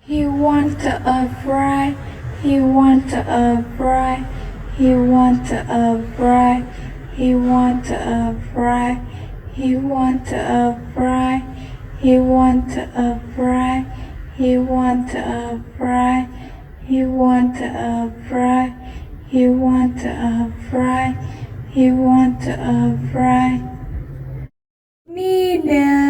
He want a fry. He want a fry. He want a fry. He want a fry. He want a fry. He want a fry. He want a fry. He want a fry. He want a fry. He want a fry. Meaningless.